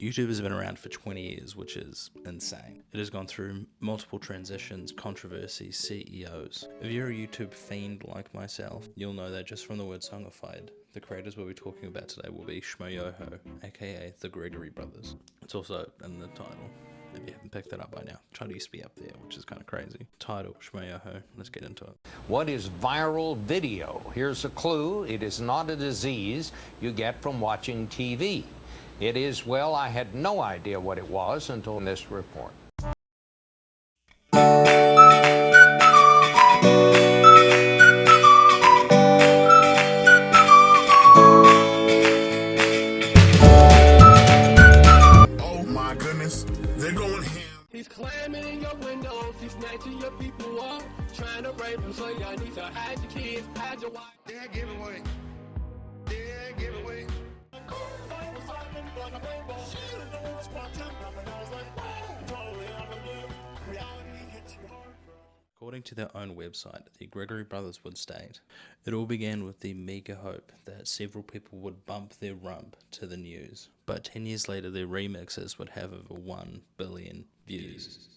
YouTube has been around for 20 years, which is insane. It has gone through multiple transitions, controversies, CEOs. If you're a YouTube fiend like myself, you'll know that just from the word songified, the creators we'll be talking about today will be Schmoyoho, aka the Gregory Brothers. It's also in the title, if you haven't picked that up by now. The title used to be up there, which is kind of crazy. Title, Schmoyoho, let's get into it. What is viral video? Here's a clue. It is not a disease you get from watching TV. It is, well, I had no idea what it was until this report. Oh my goodness, they're going ham. He's climbing in your windows, he's snatching your people up, trying to rape them, so y'all need to hide your kids, hide your wife. They're giving away. They're giving away. According to their own website, the Gregory Brothers would state, it all began with the meager hope that several people would bump their rump to the news, but 10 years later their remixes would have over 1 billion views.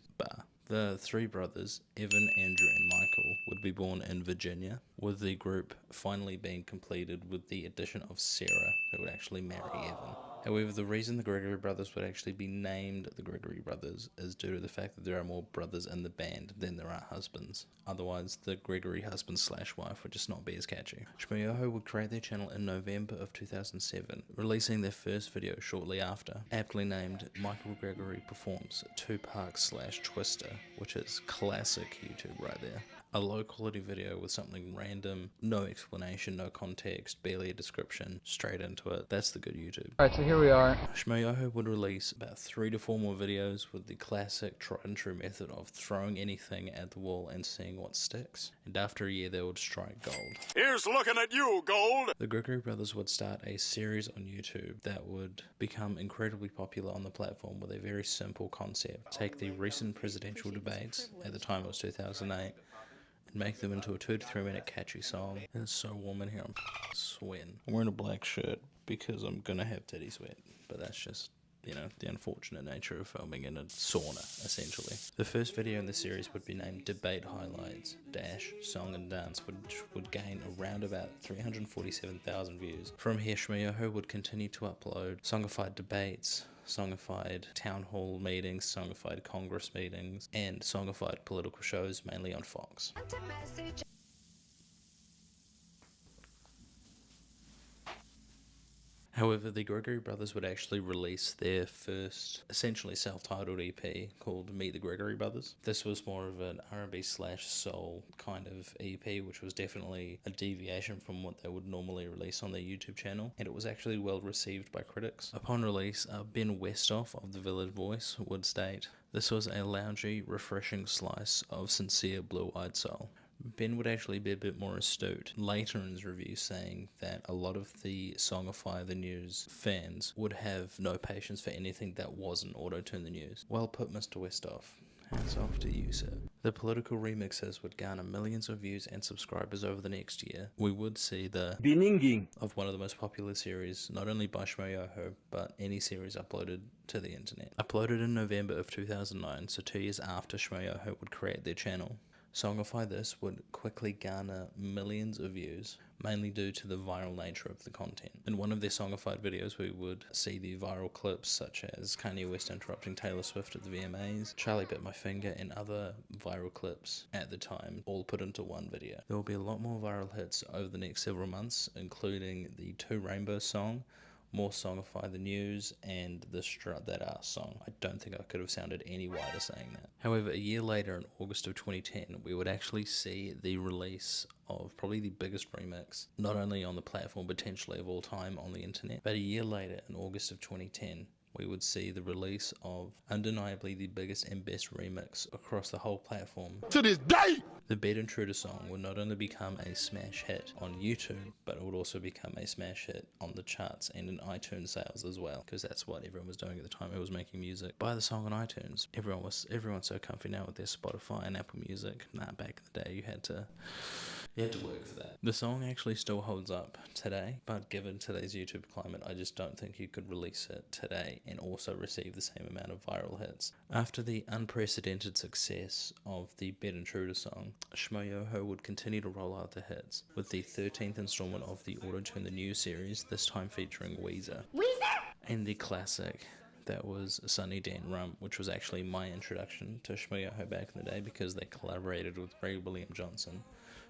The three brothers, Evan, Andrew and Michael, would be born in Virginia, with the group finally being completed with the addition of Sarah, who would actually marry Evan. However, the reason the Gregory Brothers would actually be named the Gregory Brothers is due to the fact that there are more brothers in the band than there are husbands. Otherwise, the Gregory husband/wife would just not be as catchy. Schmoyoho would create their channel in November of 2007, releasing their first video shortly after, aptly named Michael Gregory Performs Tupac/Twister, which is classic YouTube right there. A low quality video with something random, no explanation, no context, barely a description, straight into it. That's the good YouTube. Alright, so here we are. Schmoyoho would release about 3 to 4 more videos with the classic tried and true method of throwing anything at the wall and seeing what sticks. And after a year they would strike gold. Here's looking at you, Gold. The Gregory Brothers would start a series on YouTube that would become incredibly popular on the platform with a very simple concept. Take the recent presidential debates, at the time it was 2008, and make them into a 2 to 3 minute catchy song. It's so warm in here, I'm sweating. I'm wearing a black shirt because I'm gonna have titty sweat, but that's just, you know, the unfortunate nature of filming in a sauna, essentially. The first video in the series would be named Debate Highlights - Song and Dance, which would gain around about 347,000 views. From here, Schmoyoho would continue to upload songified debates, songified town hall meetings, songified congress meetings, and songified political shows, mainly on Fox. However, the Gregory Brothers would actually release their first, essentially self-titled EP called Meet the Gregory Brothers. This was more of an R&B/soul kind of EP, which was definitely a deviation from what they would normally release on their YouTube channel, and it was actually well received by critics. Upon release, Ben Westhoff of The Village Voice would state, this was a loungy, refreshing slice of sincere blue-eyed soul. Ben would actually be a bit more astute later in his review, saying that a lot of the Songify the News fans would have no patience for anything that wasn't auto-tune the news. Well put, Mr. Westhoff. Hats off to you, sir. The political remixes would garner millions of views and subscribers over the next year. We would see the beginning of one of the most popular series, not only by Schmoyoho, but any series uploaded to the internet. Uploaded in November of 2009, so 2 years after Schmoyoho would create their channel. Songify This would quickly garner millions of views, mainly due to the viral nature of the content. In one of their songified videos, we would see the viral clips such as Kanye West interrupting Taylor Swift at the VMAs, Charlie Bit My Finger, and other viral clips at the time, all put into one video. There will be a lot more viral hits over the next several months, including the 2 Rainbows song, more Songify the News, and the Strut That Ass song. I don't think I could have sounded any wider saying that. However, a year later, in August of 2010, we would actually see the release of probably the biggest remix, not only on the platform, potentially of all time on the internet, but a year later, in August of 2010, we would see the release of undeniably the biggest and best remix across the whole platform. To this day! The Bed Intruder song would not only become a smash hit on YouTube, but it would also become a smash hit on the charts and in iTunes sales as well, because that's what everyone was doing at the time. It was making music. Buy the song on iTunes. Everyone's so comfy now with their Spotify and Apple Music. Nah, back in the day you had to work for that. The song actually still holds up today, but given today's YouTube climate, I just don't think you could release it today and also received the same amount of viral hits. After the unprecedented success of the Bet Intruder song, Schmoyoho would continue to roll out the hits, with the 13th installment of the Auto-Tune the News series, this time featuring Weezer. And the classic that was Sunny Dan Rump, which was actually my introduction to Schmoyoho back in the day because they collaborated with Ray William Johnson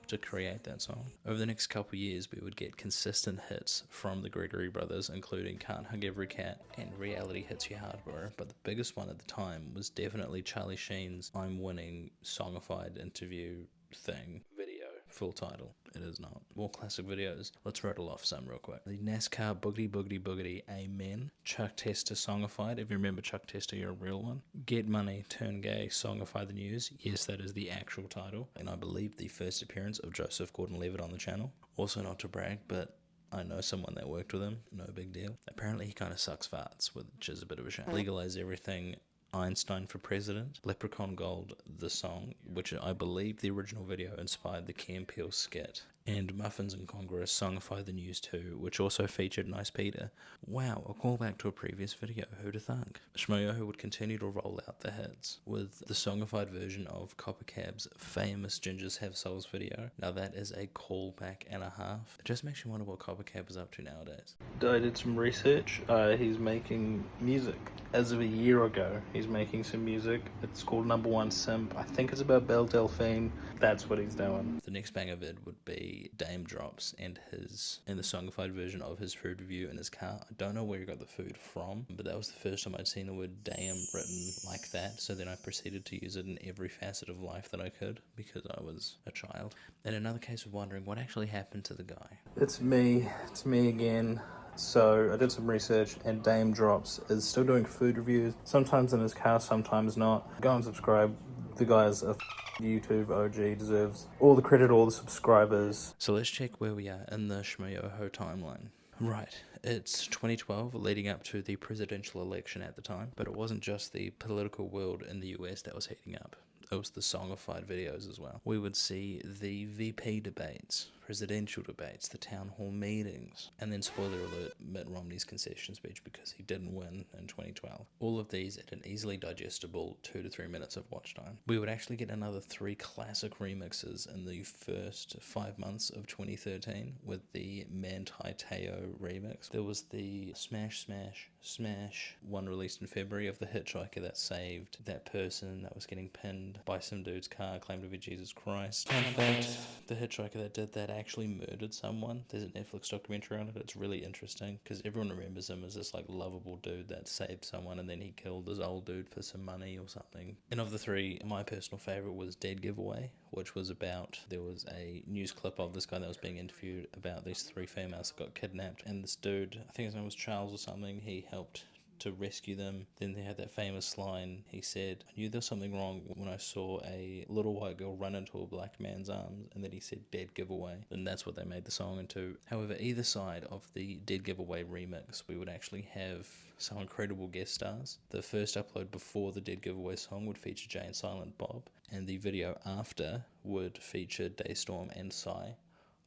to create that song. Over the next couple of years, we would get consistent hits from the Gregory brothers, including Can't Hug Every Cat and Reality Hits Your Hardware, but the biggest one at the time was definitely Charlie Sheen's I'm Winning songified interview thing video. Full title. It is not. More classic videos. Let's rattle off some real quick. The NASCAR Boogity Boogity Boogity Amen. Chuck Tester songified. If you remember Chuck Tester, you're a real one. Get Money, Turn Gay, Songify the News. Yes, that is the actual title. And I believe the first appearance of Joseph Gordon-Levitt on the channel. Also, not to brag, but I know someone that worked with him. No big deal. Apparently he kind of sucks farts, which is a bit of a shame. Legalize Everything, Einstein for President, Leprechaun Gold, the song, which I believe the original video inspired the Key and Peele skit, and Muffins in Congress, Songify the News 2, which also featured Nice Peter. Wow, a callback to a previous video, who'da thunk? Schmoyoho would continue to roll out the hits, with the songified version of Coppercab's famous Gingers Have Souls video. Now that is a callback and a half. It just makes you wonder what Coppercab is up to nowadays. I did some research. He's making music. As of a year ago, he's making some music. It's called Number One Simp. I think it's about Belle Delphine. That's what he's doing. The next banger vid would be Dame Drops and the songified version of his food review in his car. I don't know where he got the food from, but that was the first time I'd seen the word damn written like that, so then I proceeded to use it in every facet of life that I could, because I was a child. And another case of wondering what actually happened to the guy. It's me again. So I did some research, and Dame Drops is still doing food reviews, sometimes in his car, sometimes not. Go and subscribe. The guy is a YouTube OG, deserves all the credit, all the subscribers. So let's check where we are in the Schmoyoho timeline. Right, it's 2012, leading up to the presidential election at the time, but it wasn't just the political world in the US that was heating up. It was the songified videos as well. We would see the VP debates, presidential debates, the town hall meetings, and then, spoiler alert, Mitt Romney's concession speech because he didn't win in 2012. All of these at an easily digestible 2 to 3 minutes of watch time. We would actually get another 3 classic remixes in the first 5 months of 2013 with the Manti Te'o remix. There was the Smash Smash Smash one released in February of the hitchhiker that saved that person that was getting pinned by some dude's car, claimed to be Jesus Christ. Fun fact, the hitchhiker that did that actually murdered someone. There's a Netflix documentary on it. It's really interesting because everyone remembers him as this like lovable dude that saved someone and then he killed this old dude for some money or something. And of the 3, my personal favorite was Dead Giveaway, which was about, there was a news clip of this guy that was being interviewed about these 3 females that got kidnapped, and this dude, I think his name was Charles or something, he helped to rescue them. Then they had that famous line, he said, I knew there was something wrong when I saw a little white girl run into a black man's arms, and then he said Dead Giveaway, and that's what they made the song into. However, either side of the Dead Giveaway remix, we would actually have some incredible guest stars. The first upload before the Dead Giveaway song would feature Jay and Silent Bob, and the video after would feature Daystorm and Psy.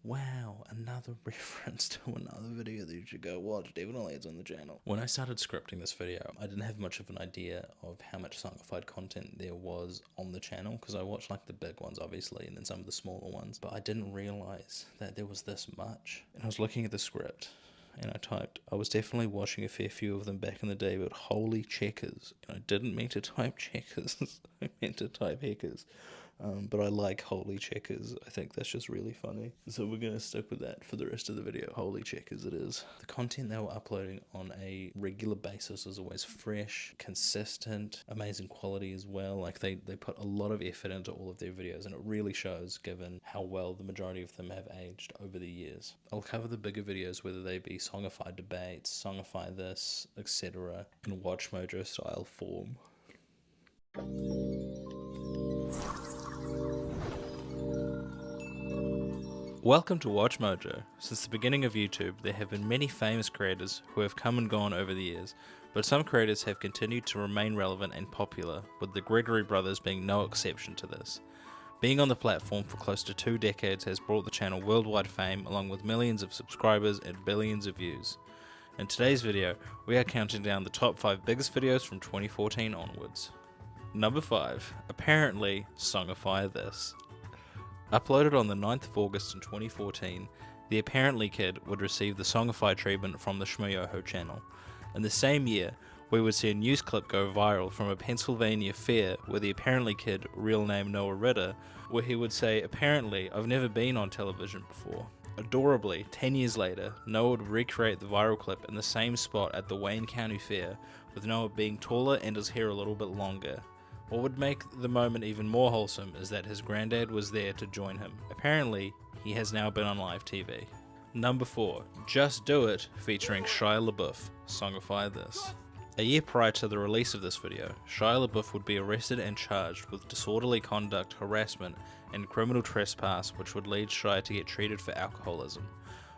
Wow, another reference to another video that you should go watch. Definitely it's on the channel. When I started scripting this video, I didn't have much of an idea of how much songified content there was on the channel, because I watched like the big ones obviously and then some of the smaller ones, but I didn't realize that there was this much. And I was looking at the script and I typed, I was definitely watching a fair few of them back in the day, but holy checkers. And I didn't mean to type checkers, I meant to type heckers. But I like holy checkers. I think that's just really funny. So we're going to stick with that for the rest of the video. Holy checkers it is. The content they were uploading on a regular basis is always fresh, consistent, amazing quality as well. Like they put a lot of effort into all of their videos, and it really shows given how well the majority of them have aged over the years. I'll cover the bigger videos, whether they be songified debates, songify this, etc. in Watch Mojo style form. Welcome to Watch Mojo. Since the beginning of YouTube, there have been many famous creators who have come and gone over the years, but some creators have continued to remain relevant and popular, with the Gregory brothers being no exception to this. Being on the platform for close to 2 decades has brought the channel worldwide fame, along with millions of subscribers and billions of views. In today's video, we are counting down the top 5 biggest videos from 2014 onwards. Number 5. Apparently, Songify This. Uploaded on the 9th of August in 2014, the Apparently Kid would receive the Songify treatment from the Schmoyoho channel. In the same year, we would see a news clip go viral from a Pennsylvania fair where the Apparently Kid, real name Noah Ritter, where he would say, "Apparently, I've never been on television before." Adorably, 10 years later, Noah would recreate the viral clip in the same spot at the Wayne County Fair, with Noah being taller and his hair a little bit longer. What would make the moment even more wholesome is that his granddad was there to join him. Apparently, he has now been on live TV. Number 4. Just Do It, featuring Shia LaBeouf. Songify This. A year prior to the release of this video, Shia LaBeouf would be arrested and charged with disorderly conduct, harassment, and criminal trespass, which would lead Shia to get treated for alcoholism.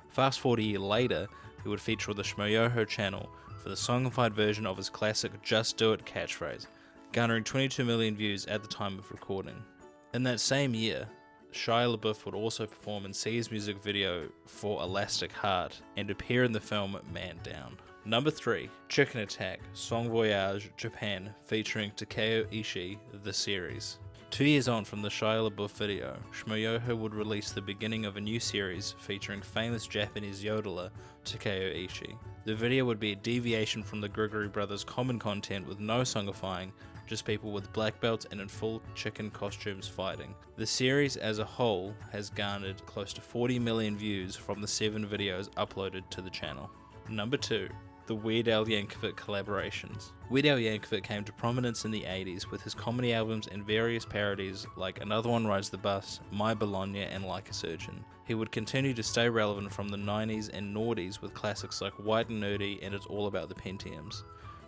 Fast forward a year later, he would feature on the Schmoyoho channel for the songified version of his classic Just Do It catchphrase, garnering 22 million views at the time of recording. In that same year, Shia LaBeouf would also perform in Sia's music video for Elastic Heart and appear in the film Man Down. Number 3. Chicken Attack, Song Voyage, Japan, featuring Takeo Ishii, the series. 2 years on from the Shia LaBeouf video, Schmoyoho would release the beginning of a new series featuring famous Japanese yodeler Takeo Ishii. The video would be a deviation from the Gregory brothers' common content with no songifying, just people with black belts and in full chicken costumes fighting. The series as a whole has garnered close to 40 million views from the 7 videos uploaded to the channel. Number 2. The Weird Al Yankovic collaborations. Weird Al Yankovic came to prominence in the 80s with his comedy albums and various parodies like Another One Rides the Bus, My Bologna, and Like a Surgeon. He would continue to stay relevant from the 90s and noughties with classics like White and Nerdy and It's All About the Pentiums.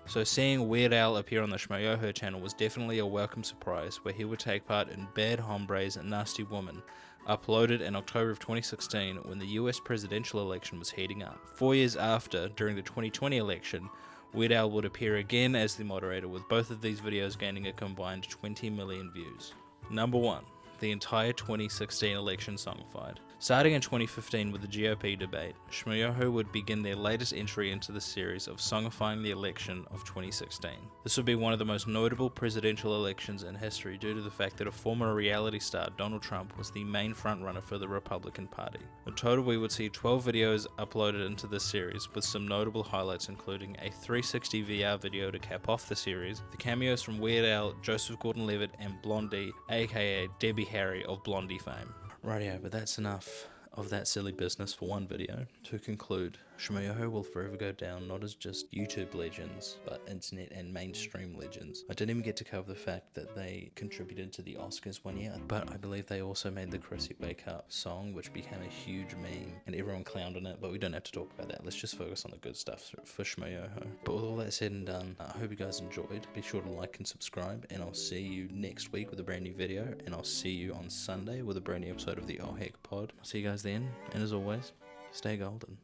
So seeing Weird Al appear on the Schmoyoho channel was definitely a welcome surprise, where he would take part in Bad Hombres and Nasty Woman, uploaded in October of 2016 when the US presidential election was heating up. 4 years after, during the 2020 election, Weird Al would appear again as the moderator, with both of these videos gaining a combined 20 million views. Number 1. The entire 2016 election songified. Starting in 2015 with the GOP debate, Schmoyoho would begin their latest entry into the series of songifying the election of 2016. This would be one of the most notable presidential elections in history due to the fact that a former reality star, Donald Trump, was the main frontrunner for the Republican Party. In total, we would see 12 videos uploaded into this series, with some notable highlights including a 360 VR video to cap off the series, the cameos from Weird Al, Joseph Gordon-Levitt, and Blondie, aka Debbie Harry of Blondie fame. Rightio, but that's enough of that silly business for one video. To conclude, Schmoyoho will forever go down not as just YouTube legends, but internet and mainstream legends. I didn't even get to cover the fact that they contributed to the Oscars one year, but I believe they also made the Chrissy Wake Up song, which became a huge meme, and everyone clowned on it, but we don't have to talk about that. Let's just focus on the good stuff for Schmoyoho. But with all that said and done, I hope you guys enjoyed. Be sure to like and subscribe, and I'll see you next week with a brand new video, and I'll see you on Sunday with a brand new episode of the Oh Heck Pod. I'll see you guys then, and as always, stay golden.